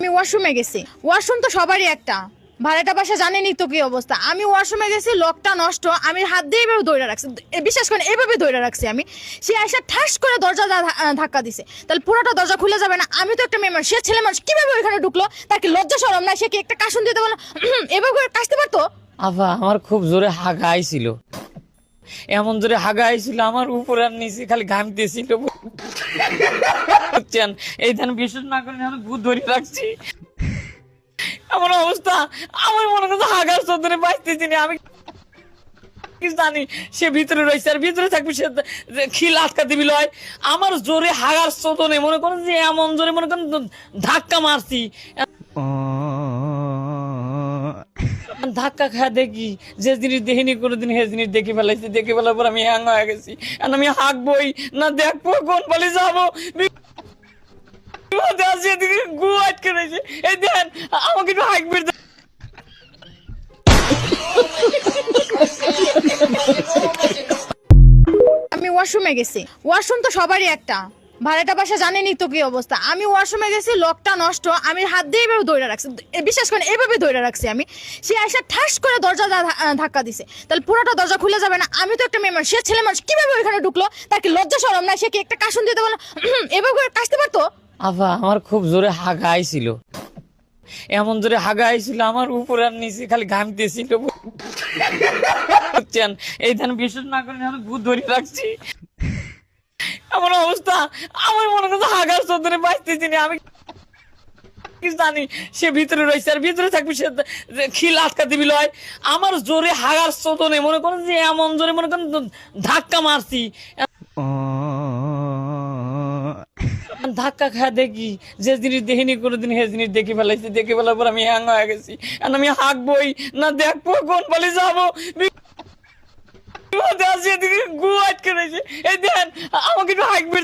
আমি ওয়াশরুমে গেছি। ওয়াশরুম তো সবারই একটা, ভাড়াটা বাসা জানেনই তো কি অবস্থা। আমি ওয়াশরুমে গেছি, লকটা নষ্ট, আমি হাত দিয়ে এভাবে ধরে রাখছি, বিশ্বাস করেন এভাবে ধরে রাখছি আমি। সে এসে ঠাস করে দরজা ধাক্কা দিছে, তাহলে পুরোটা দরজা খুলে যাবে না? আমি তো একটা মেয়ে মানুষ, সে ছেলে মানুষ কিভাবে ওইখানে ঢুকলো? তার কি লজ্জা শরম না? সে কি একটা কাশুন দিতে বলো এভাবে করে কাশতে পারতো? আভা আমার খুব জোরে হাগা আইছিল, এমন জোরে হাগা আইছিল আমার উপর আর নিচে খালি ঘামতেছিল বুঝছেন। এই ধান বিশ্বাস না করেন আমি ভূত ধরে রাখছি এমন অবস্থা। আমার মনে করছে হাগার চোদনে বাঁচতেছি না, আমি কি জানি সে ভিতরে রয়েছে আর ভিতরে থাকবে, সে খিল আটকা দিবি লয়। আমার জোরে হাগার চোদনে মনে করেন যে এমন জোরে মনে করেন ধাক্কা মারছি, ধাক্কা খায় দেখি যে জিনিস দেখিনি কোনোদিন সে জিনিস দেখে ফেলাইছি। দেখে ফেলার পর আমি হ্যাং হয়ে গেছি। আর আমি হাঁকবই না দেখবো কোন পালি যাবো, গু আটকে রয়েছে। এই দেন আমাকে একটু হাঁকবে। আমি ওয়াশরুমে গেছি। ওয়াশরুম তো সবারই একটা, ভাড়াটা বাসা জানেনই তো কি অবস্থা। আমি ওয়াশরুমে গেছি, লকটা নষ্ট, আমি হাত দিয়ে এভাবে ধরে রাখছি, বিশ্বাস করেন এভাবে ধরে রাখছি আমি। সে এসে ঠাস করে দরজা ধাক্কা দিছে, তাহলে পুরোটা দরজা খুলে যাবে না? আমি তো একটা মেয়ে মানুষ, সে ছেলে মানুষ কিভাবে ওইখানে ঢুকলো? তার কি লজ্জা শরম না? সে কি একটা কাশুন দিতে বলো এভাবে করে কাশতে পারতো? আভা আমার খুব জোরে হাগা আইছিল, এমন জোরে হাগা আইছিল আমার উপর আর নিচে খালি ঘামতেছিল বুঝছেন। এই ধান বিশ্বাস না করেন আমি ভূত ধরে রাখছি এমন অবস্থা। আমার মনে করছে হাগার চোদনে বাঁচতেছি না, আমি কি জানি সে ভিতরে রয়েছে আর ভিতরে থাকবে, সে খিল আটকা দিবি লয়। আমার জোরে হাগার চোদনে মনে করেন যে এমন জোরে মনে করেন ধাক্কা মারছি, ধাক্কা খায় দেখি যে জিনিস দেখিনি কোনোদিন সে জিনিস দেখে ফেলাইছি। দেখে ফেলার পর আমি হ্যাং হয়ে গেছি। আর আমি হাঁকবই না দেখবো কোন পালি যাবো, গু আটকে রয়েছে। এই দেন আমাকে একটু হাঁকবে।